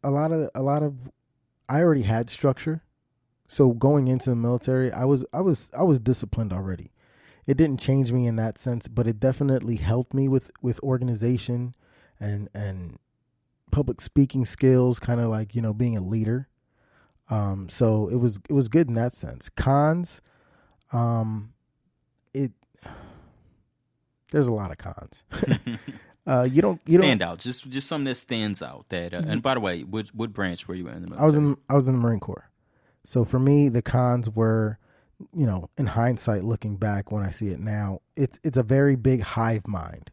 a lot of I already had structure. So going into the military, I was disciplined already. It didn't change me in that sense, but it definitely helped me with organization and public speaking skills, kind of like, being a leader. So it was good in that sense. Cons, there's a lot of cons. You don't stand out. Just something that stands out. That and by the way, what branch were you in the military? I was in the Marine Corps. So for me, the cons were, in hindsight, looking back when I see it now, it's a very big hive mind.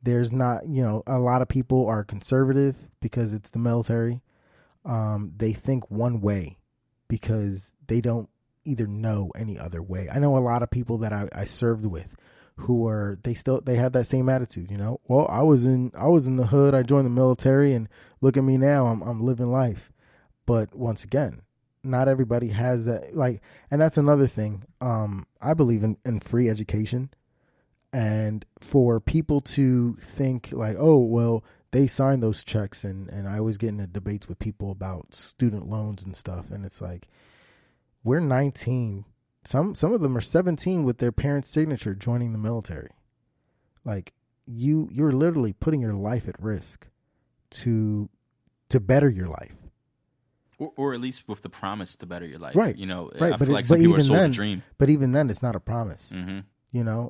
There's not, a lot of people are conservative because it's the military. They think one way because they don't either know any other way. I know a lot of people that I served with who are, they have that same attitude, well, I was in the hood. I joined the military and look at me now. I'm living life. But once again, not everybody has that. And that's another thing. I believe in free education, and for people to think like, oh, well, they signed those checks, and I always get into debates with people about student loans and stuff. And it's like, we're 19. Some of them are 17 with their parents' signature joining the military. Like you're literally putting your life at risk to better your life. Or at least with the promise to better your life. Right. I feel like some people are sold a dream. But even then, it's not a promise. Mm-hmm.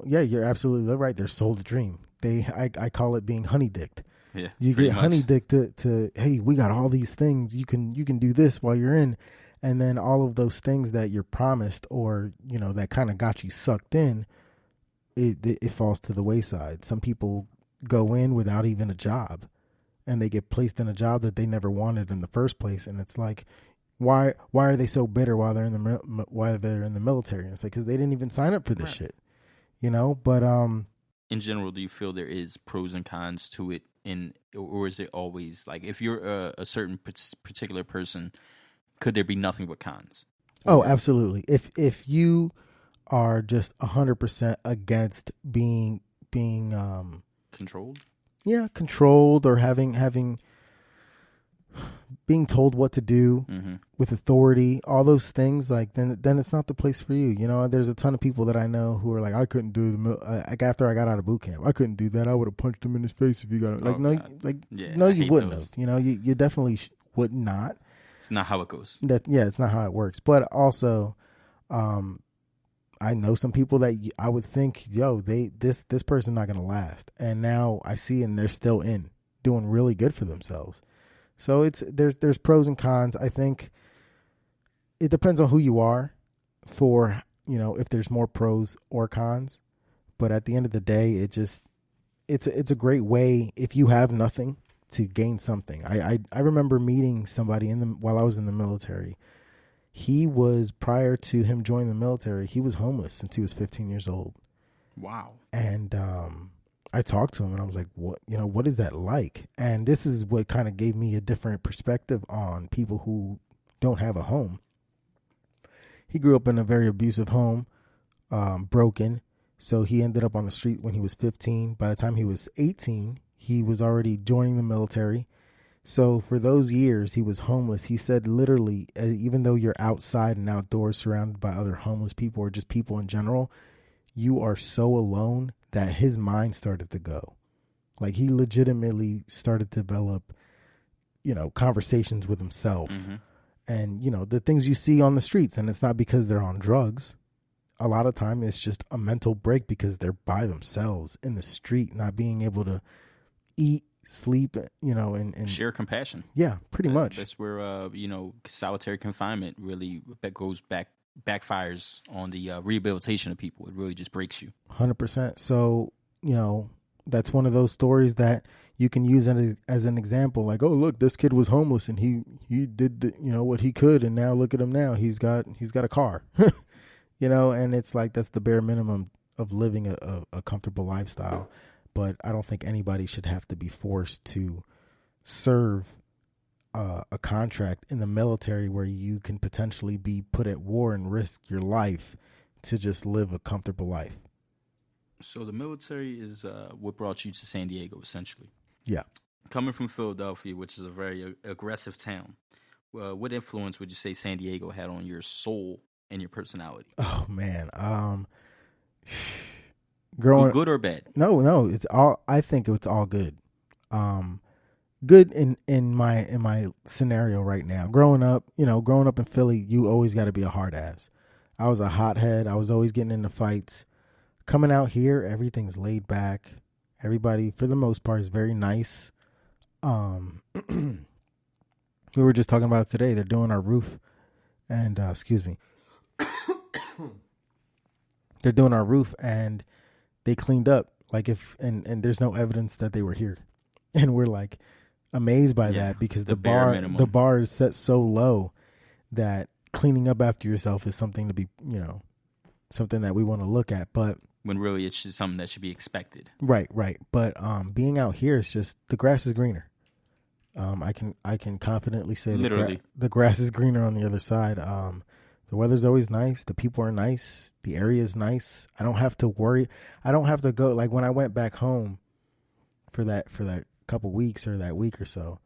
Yeah, you're absolutely right. They're sold a dream. I call it being honey-dicked. Yeah, you get honey-dicked to, hey, we got all these things. You can do this while you're in. And then all of those things that you're promised or, that kind of got you sucked in, it falls to the wayside. Some people go in without even a job, and they get placed in a job that they never wanted in the first place. And it's like, why are they so bitter while they're in the military? And it's like, because they didn't even sign up for this shit, But in general, do you feel there is pros and cons to it, or is it always like if you're a certain particular person, could there be nothing but cons? Oh, absolutely. If you are just 100% against being controlled. Yeah, controlled or having being told what to do with authority, all those things, like then it's not the place for you. There's a ton of people that I know who are like, I couldn't do after I got out of boot camp, I couldn't do that. I would have punched him in his face if you got it. Like, no, you wouldn't have. You definitely would not. It's not how it goes. It's not how it works. But also, I know some people that I would think, this person not gonna last, and now I see, and they're still doing really good for themselves. So there's pros and cons. I think it depends on who you are, for if there's more pros or cons. But at the end of the day, it's a great way if you have nothing to gain something. I remember meeting somebody while I was in the military. He was, prior to him joining the military, he was homeless since he was 15 years old. Wow. And I talked to him and I was like, what is that like? And this is what kind of gave me a different perspective on people who don't have a home. He grew up in a very abusive home, broken. So he ended up on the street when he was 15. By the time he was 18, he was already joining the military. So for those years, he was homeless. He said literally, even though you're outside and outdoors surrounded by other homeless people or just people in general, you are so alone that his mind started to go. Like, he legitimately started to develop, conversations with himself. And, the things you see on the streets. And it's not because they're on drugs. A lot of time it's just a mental break because they're by themselves in the street, not being able to eat, sleep, and share compassion. Yeah, pretty much. That's where, solitary confinement really backfires on the rehabilitation of people. It really just breaks you. 100%. So, that's one of those stories that you can use as an example. Like, oh, look, this kid was homeless and he did what he could, and now look at him now. He's got a car, and it's like that's the bare minimum of living a comfortable lifestyle. But I don't think anybody should have to be forced to serve a contract in the military where you can potentially be put at war and risk your life to just live a comfortable life. So the military is what brought you to San Diego, essentially. Yeah. Coming from Philadelphia, which is a very aggressive town, what influence would you say San Diego had on your soul and your personality? Oh man, Good or bad? No, it's all. I think it's all good. Good in my scenario right now. Growing up in Philly, you always got to be a hard ass. I was a hothead. I was always getting into fights. Coming out here, everything's laid back. Everybody, for the most part, is very nice. We were just talking about it today. They're doing our roof, and excuse me. They're doing our roof, and they cleaned up. Like and there's no evidence that they were here, and we're like amazed by that because the bar is set so low that cleaning up after yourself is something to be something that we want to look at, but when really it's just something that should be expected. Right. But being out here, it's just the grass is greener. I can confidently say literally the grass is greener on the other side. The weather's always nice. The people are nice. The area is nice. I don't have to worry. I don't have to go like when I went back home for that couple weeks or that week or so.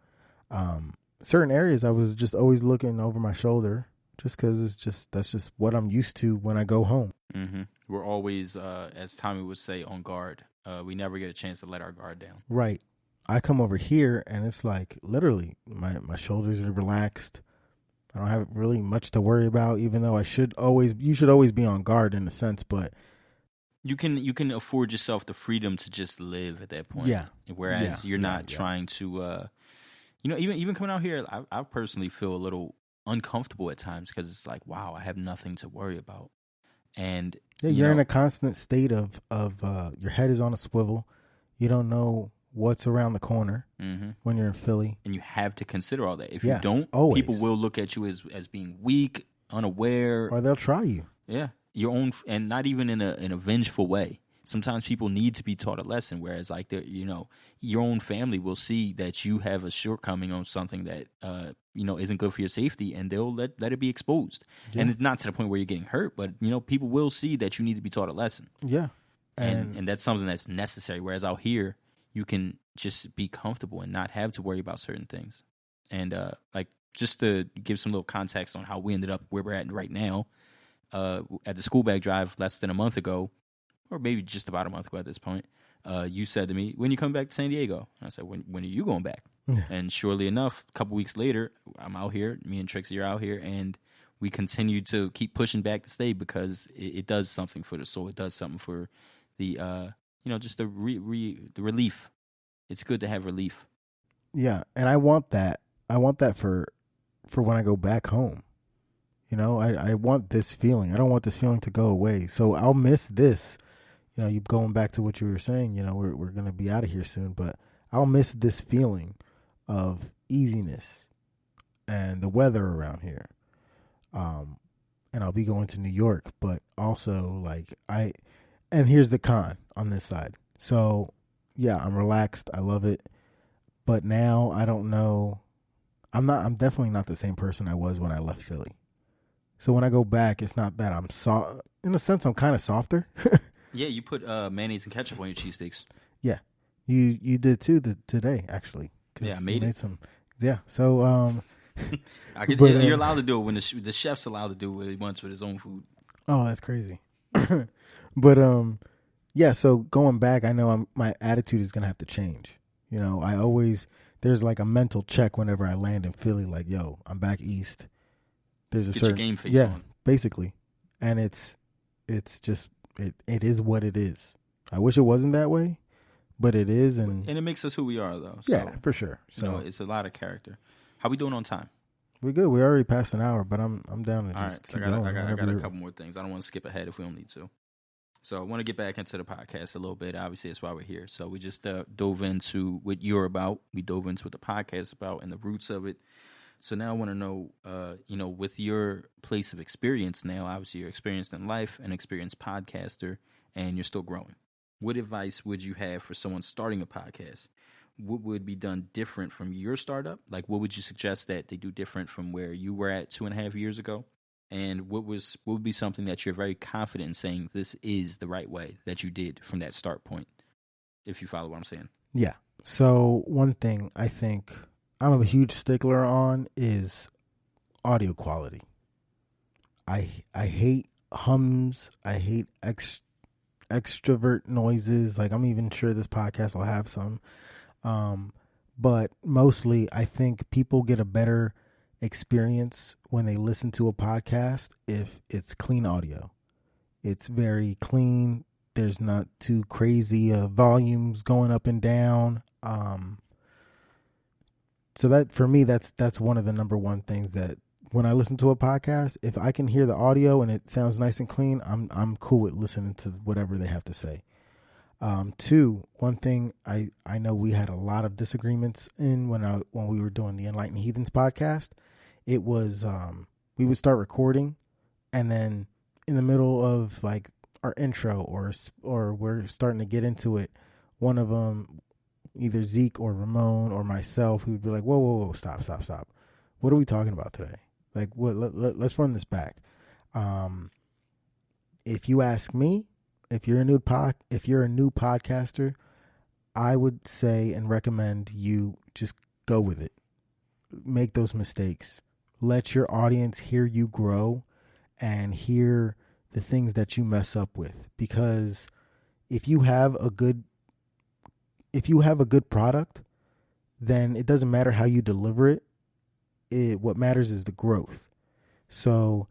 Certain areas I was just always looking over my shoulder just because that's just what I'm used to when I go home. Mm-hmm. We're always, as Tommy would say, on guard. We never get a chance to let our guard down. Right. I come over here and it's like literally my shoulders are relaxed. I don't have really much to worry about, even though you should always be on guard in a sense, but you can afford yourself the freedom to just live at that point. Yeah. Whereas you're not trying to, even coming out here, I personally feel a little uncomfortable at times because it's like, wow, I have nothing to worry about. And you're in a constant state of your head is on a swivel. You don't know what's around the corner when you're in Philly. And you have to consider all that. If you don't, always. People will look at you as being weak, unaware. Or they'll try you. Yeah. Your own, and not even in a vengeful way. Sometimes people need to be taught a lesson, whereas like your own family will see that you have a shortcoming on something that isn't good for your safety, and they'll let it be exposed. Yeah. And it's not to the point where you're getting hurt, but people will see that you need to be taught a lesson. Yeah, and that's something that's necessary. Whereas out here, you can just be comfortable and not have to worry about certain things. And just to give some little context on how we ended up where we're at right now, at the school bag drive less than a month ago, or maybe just about a month ago at this point, you said to me, when you come back to San Diego? And I said, when are you going back? And surely enough, a couple weeks later, I'm out here, me and Trixie are out here, and we continue to keep pushing back to stay because it does something for the soul. It does something for the, just the relief. It's good to have relief. Yeah, and I want that. I want that for when I go back home. I want this feeling. I don't want this feeling to go away. So I'll miss this. You going back to what you were saying, we're going to be out of here soon, but I'll miss this feeling of easiness and the weather around here. And I'll be going to New York, but also and here's the con on this side. So yeah, I'm relaxed. I love it. But now I don't know. I'm definitely not the same person I was when I left Philly. So when I go back, it's not that I'm soft. In a sense, I'm kind of softer. Yeah, you put mayonnaise and ketchup on your cheesesteaks. Yeah, you did too today, actually. Yeah, I made it. Some. Yeah, so you're allowed to do it when the chef's allowed to do what he wants with his own food. Oh, that's crazy. But yeah. So going back, I know my attitude is gonna have to change. There's like a mental check whenever I land in Philly. Like, yo, I'm back east. There's a Get certain your game face on. Basically, and it's just. It is what it is. I wish it wasn't that way, but it is, and it makes us who we are, though. So, yeah, for sure. So it's a lot of character. How we doing on time? We're good. We already passed an hour, but I'm down to just keep going. I got a couple more things. I don't want to skip ahead if we don't need to. So I want to get back into the podcast a little bit. Obviously, that's why we're here. So we just dove into what you're about. We dove into what the podcast is about and the roots of it. So now I want to know, with your place of experience now, obviously you're experienced in life, an experienced podcaster, and you're still growing. What advice would you have for someone starting a podcast? What would be done different from your startup? Like, what would you suggest that they do different from where you were at 2.5 years ago? And what would be something that you're very confident in saying this is the right way that you did from that start point, if you follow what I'm saying? Yeah. So one thing I think I'm a huge stickler on is audio quality. I hate hums. I hate extrovert noises. Like, I'm even sure this podcast will have some. Um, but mostly, I think people get a better experience when they listen to a podcast if it's clean audio. It's very clean. There's not too crazy volumes going up and down. So that, for me, that's one of the number one things that when I listen to a podcast, if I can hear the audio and it sounds nice and clean, I'm cool with listening to whatever they have to say. Two, one thing I know we had a lot of disagreements in when we were doing the Enlightened Heathens podcast. It was we would start recording, and then in the middle of like our intro or we're starting to get into it, one of them, either Zeke or Ramon or myself, we would be like, whoa, stop. What are we talking about today? Like, what? Let's run this back. If you ask me, if you're a new podcaster, I would say and recommend you just go with it. Make those mistakes. Let your audience hear you grow and hear the things that you mess up with. Because if you have a good product, then it doesn't matter how you deliver it. What matters is the growth. So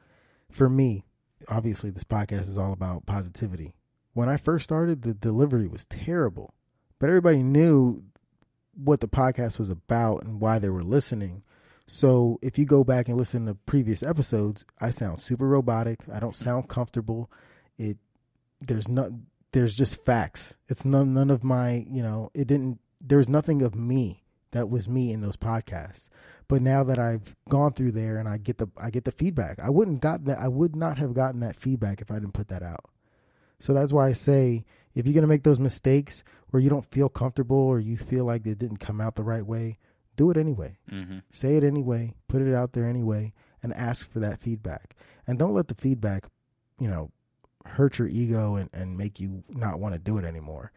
for me, obviously this podcast is all about positivity. When I first started, the delivery was terrible, but everybody knew what the podcast was about and why they were listening. So if you go back and listen to previous episodes, I sound super robotic. I don't sound comfortable. There's just facts. It's none of my, there was nothing of me that was me in those podcasts. But now that I've gone through there and I get the feedback, I would not have gotten that feedback if I didn't put that out. So that's why I say, if you're going to make those mistakes where you don't feel comfortable or you feel like it didn't come out the right way, do it anyway. Mm-hmm. Say it anyway, put it out there anyway, and ask for that feedback. And don't let the feedback, hurt your ego and make you not want to do it anymore.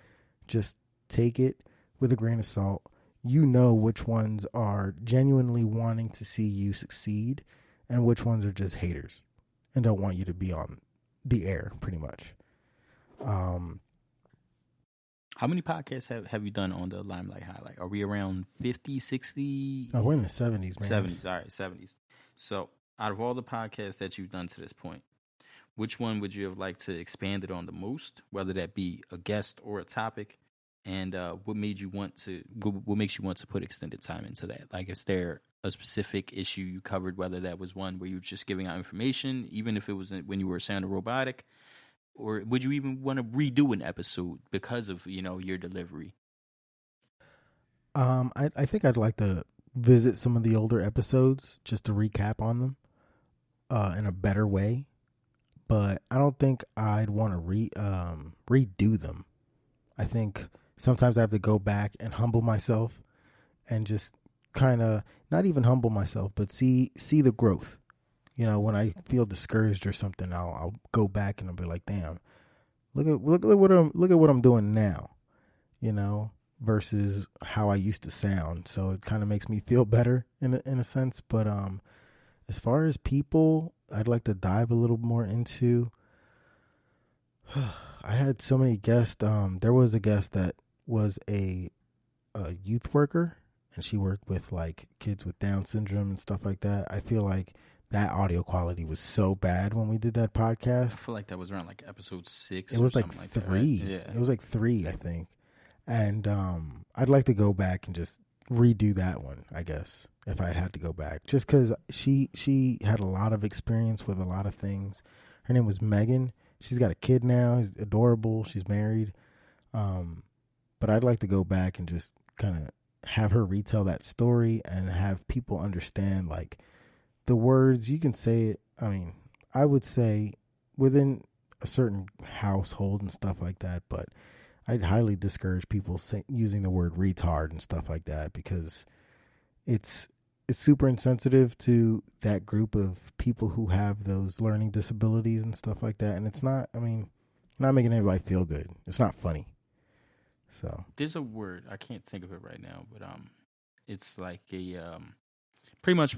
Just take it with a grain of salt. You know which ones are genuinely wanting to see you succeed and which ones are just haters and don't want you to be on the air, pretty much. How many podcasts have you done on the Limelight Highlight? Are we around 50, 60? Oh, we're in the 70s, man. 70s, all right, 70s. So out of all the podcasts that you've done to this point, which one would you have liked to expand it on the most, whether that be a guest or a topic? And what makes you want to put extended time into that? Like, is there a specific issue you covered, whether that was one where you were just giving out information, even if it was when you were sounding robotic? Or would you even want to redo an episode because of, your delivery? I think I'd like to visit some of the older episodes just to recap on them in a better way. But I don't think I'd want to redo them. I think sometimes I have to go back and humble myself and just kind of not even humble myself, but see the growth. When I feel discouraged or something, I'll go back and I'll be like, damn, look at what I'm doing now, versus how I used to sound. So it kind of makes me feel better in a sense. But as far as people, I'd like to dive a little more into. I had so many guests. There was a guest that was a youth worker, and she worked with like kids with Down syndrome and stuff like that. I feel like that audio quality was so bad when we did that podcast. I feel like that was around like episode 6. It was like 3. That, right? Yeah. It was like 3, I think. And I'd like to go back and just redo that one, I guess, if I had to go back. Just because she had a lot of experience with a lot of things. Her name was Megan. She's got a kid now. He's adorable. She's married. But I'd like to go back and just kind of have her retell that story and have people understand, like, the words. You can say it. I mean, I would say within a certain household and stuff like that, but I'd highly discourage people using the word retard and stuff like that, because it's super insensitive to that group of people who have those learning disabilities and stuff like that. And it's not, you're not making anybody feel good. It's not funny. So There's a word I can't think of it right now, but it's like a pretty much